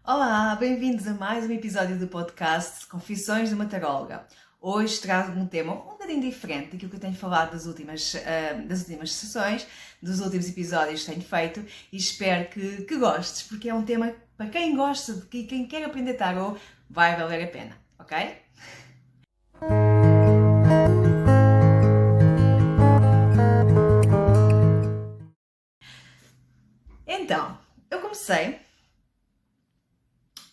Olá, bem-vindos a mais um episódio do podcast Confissões de uma Taróloga. Hoje trago um tema um bocadinho diferente daquilo que eu tenho falado das últimas sessões, dos últimos episódios que tenho feito e espero que gostes, porque é um tema para quem gosta, quem quer aprender tarot, vai valer a pena, ok? Então, eu comecei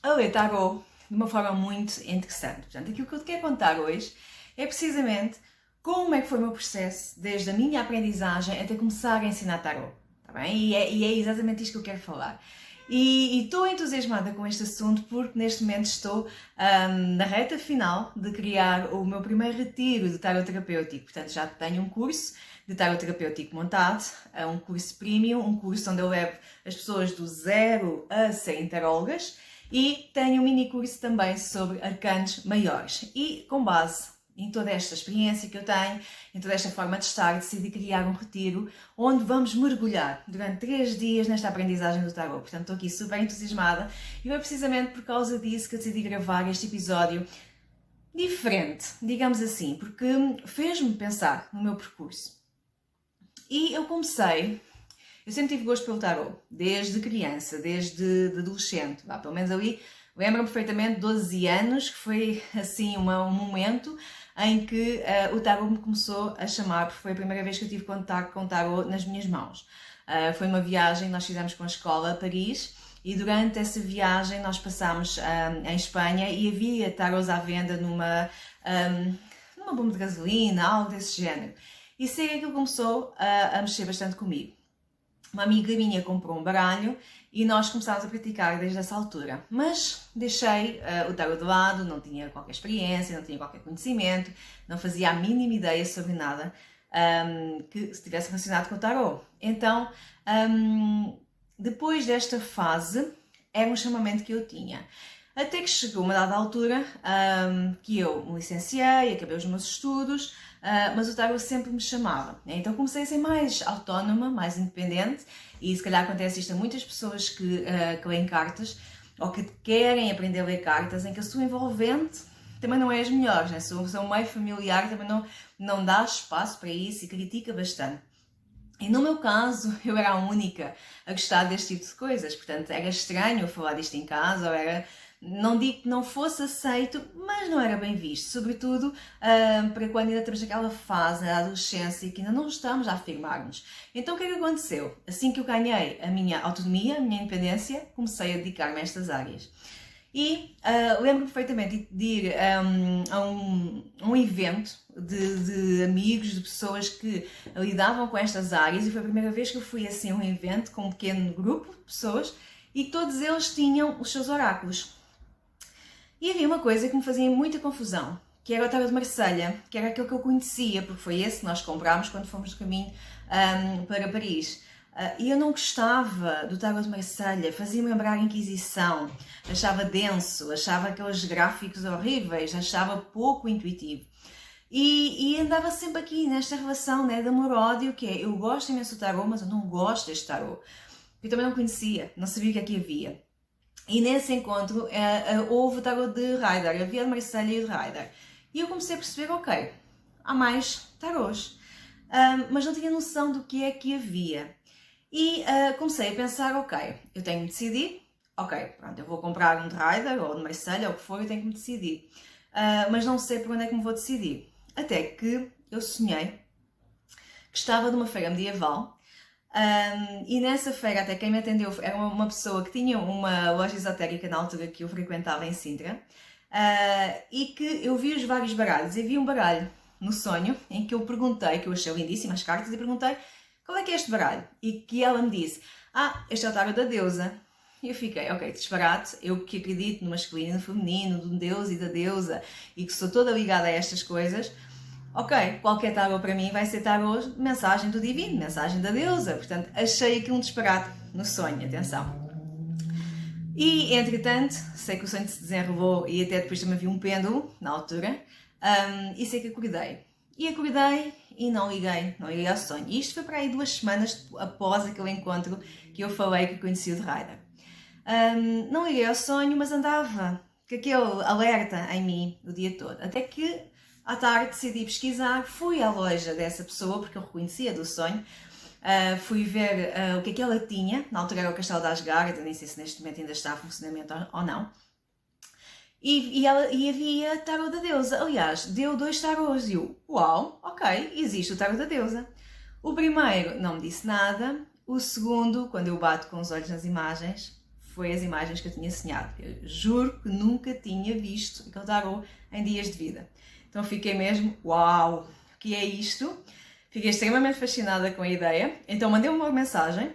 a ler tarot de uma forma muito interessante. Portanto, aquilo que eu te quero contar hoje é precisamente como é que foi o meu processo, desde a minha aprendizagem até começar a ensinar tarot. Tá bem? E é exatamente isto que eu quero falar. E estou entusiasmada com este assunto porque neste momento estou na reta final de criar o meu primeiro retiro de tarot terapêutico. Portanto, já tenho um curso de tarot terapêutico montado, um curso premium, um curso onde eu levo as pessoas do zero a serem tarólogas. E tenho um mini curso também sobre arcanos maiores. E com base em toda esta experiência que eu tenho, em toda esta forma de estar, decidi criar um retiro onde vamos mergulhar durante 3 dias nesta aprendizagem do tarot. Portanto, estou aqui super entusiasmada e foi precisamente por causa disso que eu decidi gravar este episódio diferente, digamos assim, porque fez-me pensar no meu percurso. E eu comecei... Eu sempre tive gosto pelo tarot, desde criança, desde adolescente, pelo menos ali, lembro-me perfeitamente de 12 anos, que foi assim um momento em que o tarot me começou a chamar, porque foi a primeira vez que eu tive contato com o tarot nas minhas mãos. Foi uma viagem que nós fizemos com a escola a Paris e durante essa viagem nós passámos em Espanha e havia tarots à venda numa bomba de gasolina, algo desse género. E sei que aquilo começou a mexer bastante comigo. Uma amiga minha comprou um baralho e nós começámos a praticar desde essa altura. Mas deixei o tarot de lado, não tinha qualquer experiência, não tinha qualquer conhecimento, não fazia a mínima ideia sobre nada que estivesse relacionado com o tarot. Então, depois desta fase, era um chamamento que eu tinha. Até que chegou uma dada altura que eu me licenciei, acabei os meus estudos, mas o tarot sempre me chamava. Então comecei a ser mais autónoma, mais independente, e se calhar acontece isto a muitas pessoas que leem cartas, ou que querem aprender a ler cartas, em que a sua envolvente também não é as melhores, né? Sou meio familiar, também não dá espaço para isso e critica bastante. E no meu caso, eu era a única a gostar deste tipo de coisas, portanto era estranho eu falar disto em casa, ou era... Não digo que não fosse aceito, mas não era bem visto, sobretudo para quando ainda temos aquela fase da adolescência que ainda não estamos a afirmar-nos. Então o que é que aconteceu? Assim que eu ganhei a minha autonomia, a minha independência, comecei a dedicar-me a estas áreas. E lembro-me perfeitamente de ir a um evento de amigos, de pessoas que lidavam com estas áreas, e foi a primeira vez que eu fui assim a um evento com um pequeno grupo de pessoas e todos eles tinham os seus oráculos. E havia uma coisa que me fazia muita confusão, que era o tarot de Marselha, que era aquele que eu conhecia, porque foi esse que nós comprámos quando fomos no caminho para Paris. E eu não gostava do tarot de Marselha, fazia-me lembrar a Inquisição, achava denso, achava aqueles gráficos horríveis, achava pouco intuitivo. E andava sempre aqui nesta relação, né, de amor-ódio, que é, eu gosto imenso do tarot, mas eu não gosto deste tarot. Eu também não conhecia, não sabia o que é que havia. E nesse encontro houve o tarot de Rider, havia de Marselha e de Rider. E eu comecei a perceber, ok, há mais tarots, mas não tinha noção do que é que havia. E comecei a pensar, ok, eu tenho que me decidir, ok, pronto, eu vou comprar um de Rider ou de Marselha, ou o que for, eu tenho que me decidir. Mas não sei por onde é que me vou decidir. Até que eu sonhei que estava numa feira medieval. E nessa feira, até quem me atendeu era uma pessoa que tinha uma loja esotérica na altura que eu frequentava em Sintra, e que eu vi os vários baralhos. E vi um baralho no sonho em que eu perguntei, que eu achei lindíssimo as cartas, e perguntei qual é que é este baralho? E que ela me disse, este é o tarot da deusa. E eu fiquei, ok, disparate, eu que acredito no masculino e no feminino, do deus e da deusa, e que sou toda ligada a estas coisas, ok, qualquer tarot para mim vai ser tarot mensagem do divino, mensagem da deusa. Portanto, achei aqui um disparate no sonho, atenção. E, entretanto, sei que o sonho se desenrolou e até depois também vi um pêndulo, na altura, e sei que acordei. E acordei e não liguei ao sonho. E isto foi para aí 2 semanas após aquele encontro que eu falei que conheci o de Rider. Não liguei ao sonho, mas andava com aquele alerta em mim o dia todo. Até que à tarde decidi pesquisar, fui à loja dessa pessoa, porque eu reconhecia do sonho, fui ver o que é que ela tinha, na altura era o Castelo de Asgard, eu nem sei se neste momento ainda está em funcionamento ou não, e havia tarô da deusa. Aliás, deu 2 tarôs e eu, uau, ok, existe o tarô da deusa. O primeiro não me disse nada, o segundo, quando eu bato com os olhos nas imagens, foi as imagens que eu tinha sonhado. Eu juro que nunca tinha visto aquele tarô em dias de vida. Então fiquei mesmo, uau, o que é isto? Fiquei extremamente fascinada com a ideia, então mandei uma mensagem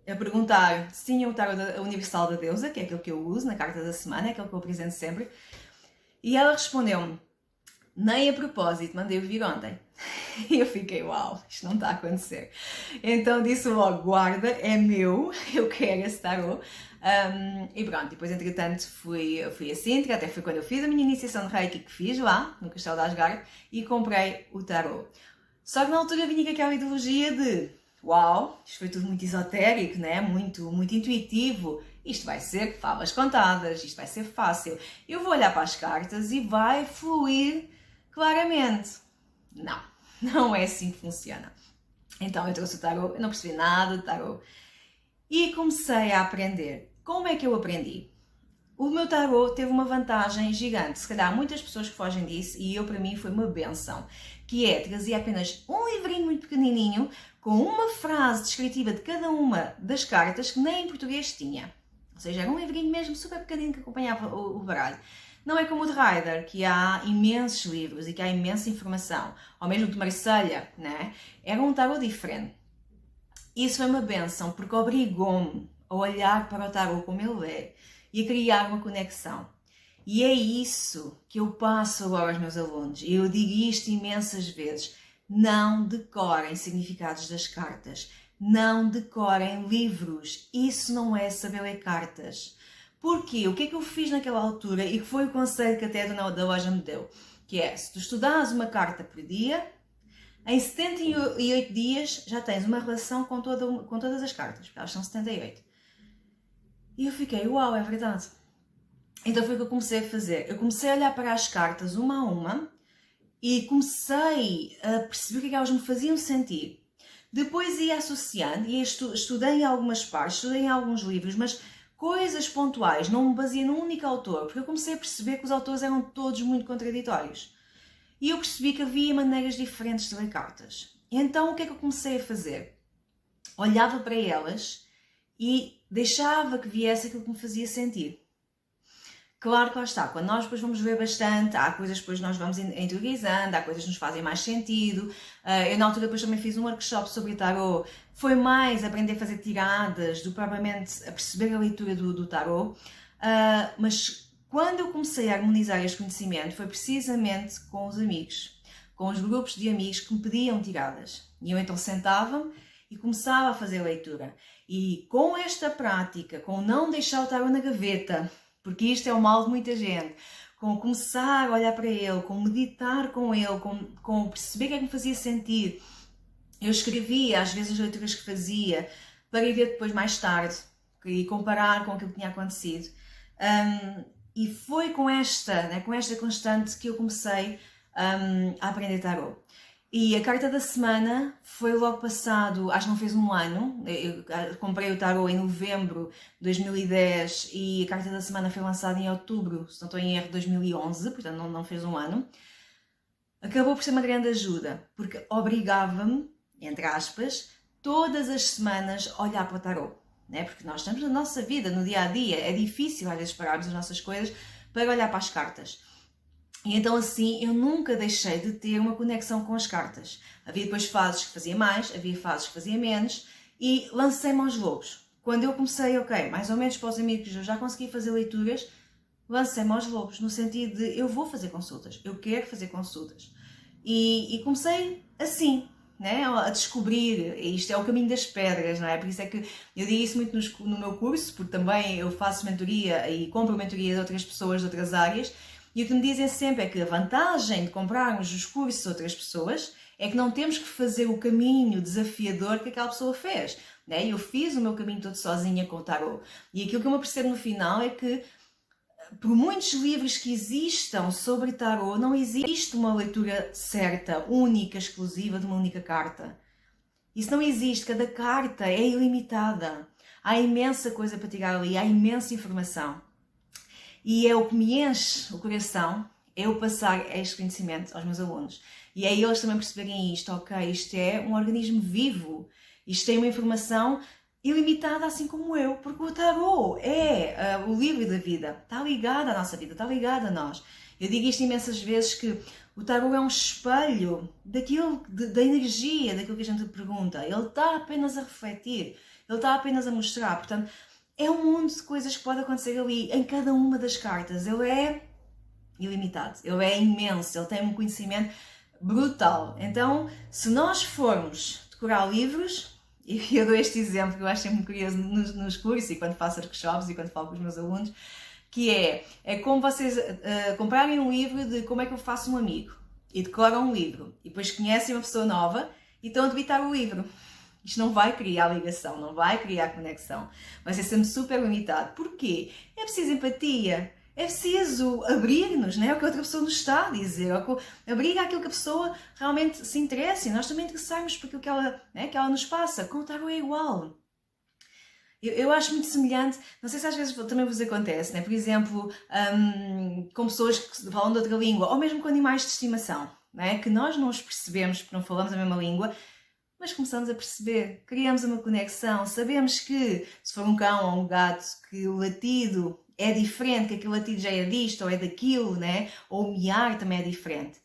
a perguntar se tinha o tarô universal da deusa, que é aquele que eu uso na carta da semana, é aquele que eu apresento sempre, e ela respondeu-me, nem a propósito, mandei-o vir ontem. E eu fiquei, uau, isto não está a acontecer. Então disse logo, guarda, é meu, eu quero esse tarô. E pronto, depois entretanto fui a Sintra, até foi quando eu fiz a minha iniciação de Reiki que fiz lá, no Castelo de Asgard, e comprei o tarô. Só que na altura vinha com aquela ideologia de, uau, isto foi tudo muito esotérico, né? muito intuitivo, isto vai ser favas contadas, isto vai ser fácil. Eu vou olhar para as cartas e vai fluir claramente. Não é assim que funciona. Então eu trouxe o tarô, eu não percebi nada do tarô e comecei a aprender. Como é que eu aprendi? O meu tarô teve uma vantagem gigante, se calhar muitas pessoas que fogem disso, e para mim foi uma benção, que é, trazia apenas um livrinho muito pequenininho, com uma frase descritiva de cada uma das cartas que nem em português tinha. Ou seja, era um livrinho mesmo super pequenino que acompanhava o baralho. Não é como o de Rider, que há imensos livros e que há imensa informação, ou mesmo de Marselha, né? Era um tarô diferente. Isso foi uma benção, porque obrigou-me a olhar para o tarô como ele é e a criar uma conexão. E é isso que eu passo agora aos meus alunos. E eu digo isto imensas vezes. Não decorem significados das cartas. Não decorem livros. Isso não é saber ler cartas. Porquê? O que é que eu fiz naquela altura e que foi o conselho que até a dona da loja me deu? Que é, se tu estudares uma carta por dia, em 78 dias já tens uma relação com todas as cartas, porque elas são 78. E eu fiquei, uau, é verdade. Então foi o que eu comecei a fazer. Eu comecei a olhar para as cartas uma a uma e comecei a perceber o que é que elas me faziam sentir. Depois ia associando e estudei em algumas partes, estudei em alguns livros, mas coisas pontuais, não me baseei num único autor, porque eu comecei a perceber que os autores eram todos muito contraditórios. E eu percebi que havia maneiras diferentes de ler cartas. Então o que é que eu comecei a fazer? Olhava para elas e deixava que viesse aquilo que me fazia sentir. Claro que lá está, quando nós depois vamos ver bastante, há coisas que depois nós vamos interiorizando, há coisas que nos fazem mais sentido. Eu na altura depois também fiz um workshop sobre tarô, foi mais aprender a fazer tiradas do que propriamente a perceber a leitura do tarô, mas quando eu comecei a harmonizar este conhecimento foi precisamente com os amigos, com os grupos de amigos que me pediam tiradas. E eu então sentava-me e começava a fazer leitura. E com esta prática, com não deixar o tarô na gaveta, porque isto é o mal de muita gente, com começar a olhar para ele, com meditar com ele, com perceber o que é que me fazia sentir. Eu escrevia às vezes as leituras que fazia para ir ver depois mais tarde e comparar com aquilo que tinha acontecido. E foi com esta constante que eu comecei a aprender tarô. E a carta da semana foi logo passado, acho que não fez um ano, eu comprei o tarô em novembro de 2010 e a carta da semana foi lançada em outubro, se não estou em erro, de 2011, portanto não fez um ano. Acabou por ser uma grande ajuda, porque obrigava-me, entre aspas, todas as semanas a olhar para o tarô. Né? Porque nós estamos na nossa vida, no dia a dia, é difícil às vezes pararmos as nossas coisas para olhar para as cartas. E então assim eu nunca deixei de ter uma conexão com as cartas. Havia depois fases que fazia mais, havia fases que fazia menos e lancei-me aos lobos. Quando eu comecei, ok, mais ou menos para os amigos eu já consegui fazer leituras, lancei-me aos lobos no sentido de eu vou fazer consultas, eu quero fazer consultas. E comecei assim, né, a descobrir, isto é o caminho das pedras, não é? Por isso é que eu digo isso muito no meu curso, porque também eu faço mentoria e compro mentoria de outras pessoas de outras áreas, e o que me dizem sempre é que a vantagem de comprarmos os cursos de outras pessoas É que não temos que fazer o caminho desafiador que aquela pessoa fez. Né? Eu fiz o meu caminho todo sozinha com o tarot. E aquilo que eu me apercebo no final é que, por muitos livros que existam sobre tarot, não existe uma leitura certa, única, exclusiva de uma única carta. Isso não existe. Cada carta é ilimitada. Há imensa coisa para tirar ali, há imensa informação. E é o que me enche o coração, é eu passar este conhecimento aos meus alunos. E é eles também perceberem isto, ok, isto é um organismo vivo, isto tem uma informação ilimitada assim como eu, porque o tarot é o livro da vida, está ligado à nossa vida, está ligado a nós. Eu digo isto imensas vezes que o tarot é um espelho daquilo, da energia, daquilo que a gente pergunta. Ele está apenas a refletir, ele está apenas a mostrar, portanto, é um mundo de coisas que pode acontecer ali, em cada uma das cartas. Ele é ilimitado, ele é imenso, ele tem um conhecimento brutal. Então, se nós formos decorar livros, e eu dou este exemplo que eu acho sempre curioso nos cursos e quando faço workshops e quando falo com os meus alunos, que é como vocês comprarem um livro de como é que eu faço um amigo e decoram um livro e depois conhecem uma pessoa nova e estão a debitar o livro. Isto não vai criar ligação, não vai criar conexão. Vai ser sempre super limitado. Porquê? É preciso empatia. É preciso abrir-nos, né? O que a outra pessoa nos está a dizer. Abrir aquilo que a pessoa realmente se interessa. E nós também interessarmos por aquilo que ela, né, que ela nos passa. Com o tarot é igual. Eu acho muito semelhante, não sei se às vezes também vos acontece, né? Por exemplo, com pessoas que falam de outra língua, ou mesmo com animais de estimação, né? Que nós não os percebemos porque não falamos a mesma língua, mas começamos a perceber, criamos uma conexão, sabemos que se for um cão ou um gato, que o latido é diferente, que aquele latido já é disto ou é daquilo, né? Ou o miar também é diferente.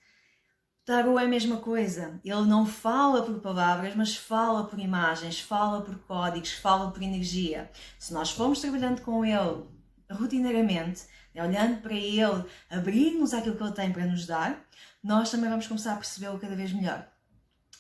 O tarot é a mesma coisa, ele não fala por palavras, mas fala por imagens, fala por códigos, fala por energia. Se nós formos trabalhando com ele rotineiramente, olhando para ele, abrir-nos àquilo que ele tem para nos dar, nós também vamos começar a percebê-lo cada vez melhor.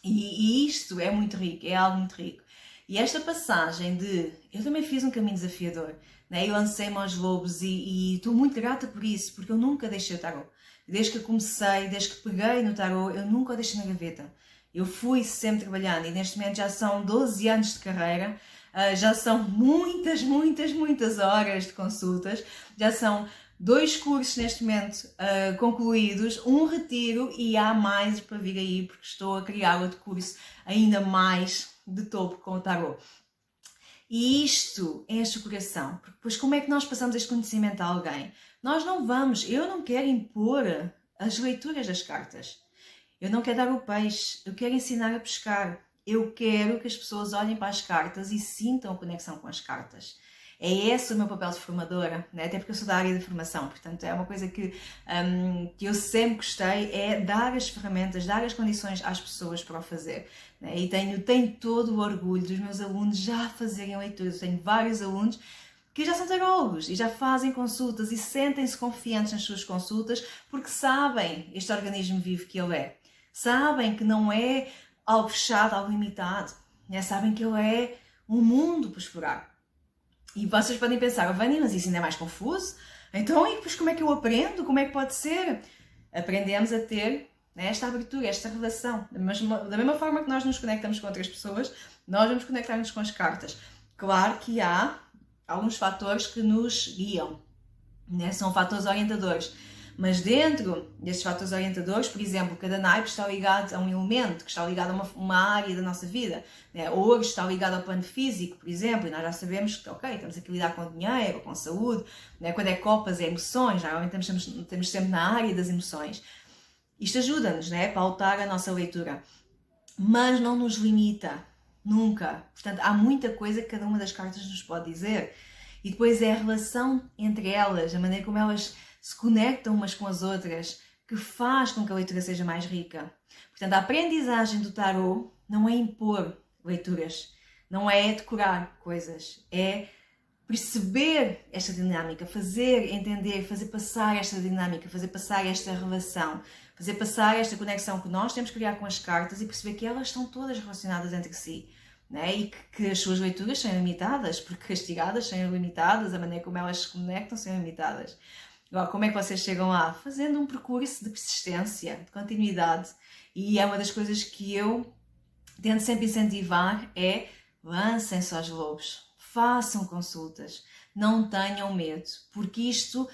E isto é muito rico, é algo muito rico. E esta passagem de... Eu também fiz um caminho desafiador, né? Eu lancei-me aos lobos e estou muito grata por isso, porque eu nunca deixei o tarot. Desde que eu comecei, desde que peguei no tarot, eu nunca o deixei na gaveta. Eu fui sempre trabalhando e neste momento já são 12 anos de carreira, já são muitas horas de consultas, já são 2 cursos neste momento concluídos, um retiro e há mais para vir aí porque estou a criar outro curso ainda mais de topo com o tarot. E isto enche o coração, porque depois como é que nós passamos este conhecimento a alguém? Nós não vamos, eu não quero impor as leituras das cartas, eu não quero dar o peixe, eu quero ensinar a pescar, eu quero que as pessoas olhem para as cartas e sintam a conexão com as cartas. É esse o meu papel de formadora, né? Até porque eu sou da área de formação, portanto é uma coisa que eu sempre gostei, é dar as ferramentas, dar as condições às pessoas para o fazer. Né? E tenho todo o orgulho dos meus alunos já fazerem leituras. Eu tenho vários alunos que já são tarólogos e já fazem consultas e sentem-se confiantes nas suas consultas porque sabem este organismo vivo que ele é. Sabem que não é algo fechado, algo limitado. Né? Sabem que ele é um mundo para explorar. E vocês podem pensar, Vânia, mas isso ainda é mais confuso? Então, e depois como é que eu aprendo? Como é que pode ser? Aprendemos a ter, né, esta abertura, esta relação. Da mesma forma que nós nos conectamos com outras pessoas, nós vamos conectar-nos com as cartas. Claro que há alguns fatores que nos guiam, né? São fatores orientadores. Mas dentro destes fatores orientadores, por exemplo, cada naipe está ligado a um elemento, que está ligado a uma área da nossa vida. Né? Ouro está ligado ao plano físico, por exemplo, e nós já sabemos que, ok, estamos aqui a lidar com dinheiro, com saúde. Né? Quando é copas, é emoções, geralmente estamos sempre na área das emoções. Isto ajuda-nos, né, a pautar a nossa leitura. Mas não nos limita, nunca. Portanto, há muita coisa que cada uma das cartas nos pode dizer. E depois é a relação entre elas, a maneira como elas se conectam umas com as outras, que faz com que a leitura seja mais rica. Portanto, a aprendizagem do tarot não é impor leituras, não é decorar coisas, é perceber esta dinâmica, fazer entender, fazer passar esta dinâmica, fazer passar esta relação, fazer passar esta conexão que nós temos que criar com as cartas e perceber que elas estão todas relacionadas entre si. Né? E que as suas leituras são limitadas, porque as tiradas são limitadas, a maneira como elas se conectam são limitadas. Agora, como é que vocês chegam lá? Fazendo um percurso de persistência, de continuidade. E é uma das coisas que eu tento sempre incentivar é lancem-se aos lobos, façam consultas, não tenham medo, porque isto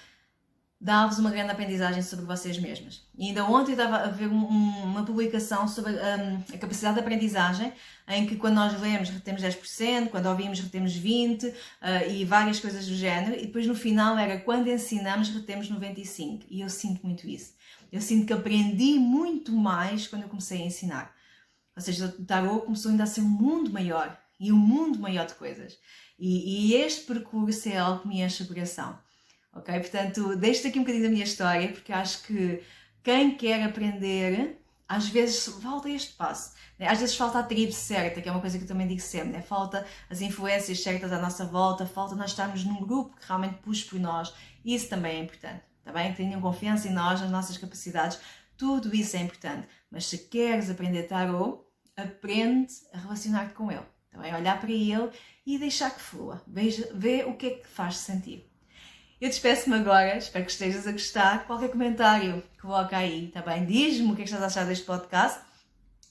dá-vos uma grande aprendizagem sobre vocês mesmas. E ainda ontem eu estava a ver uma publicação sobre a capacidade de aprendizagem, em que quando nós lemos retemos 10%, quando ouvimos retemos 20% e várias coisas do género, e depois no final era quando ensinamos retemos 95%. E eu sinto muito isso. Eu sinto que aprendi muito mais quando eu comecei a ensinar. Ou seja, o tarot começou ainda a ser um mundo maior, e um mundo maior de coisas. E este percurso é algo que me enche o coração. Ok? Portanto, deixo-te aqui um bocadinho da minha história, porque acho que quem quer aprender, às vezes falta este passo. Né? Às vezes falta a tribo certa, que é uma coisa que eu também digo sempre. Né? Falta as influências certas à nossa volta, falta nós estarmos num grupo que realmente puxe por nós. Isso também é importante. Tá bem? Tenham confiança em nós, nas nossas capacidades. Tudo isso é importante. Mas se queres aprender tarot, aprende a relacionar-te com ele. Tá bem? Olhar para ele e deixar que flua. Vê o que é que faz sentido. Eu despeço-me agora, espero que estejas a gostar. Qualquer comentário, coloca aí, tá bem? Diz-me o que é que estás a achar deste podcast.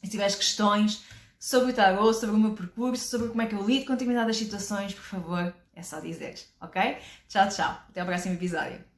E se tiveres questões sobre o tarot, sobre o meu percurso, sobre como é que eu lido com determinadas situações, por favor, é só dizeres, ok? Tchau, tchau. Até ao próximo episódio.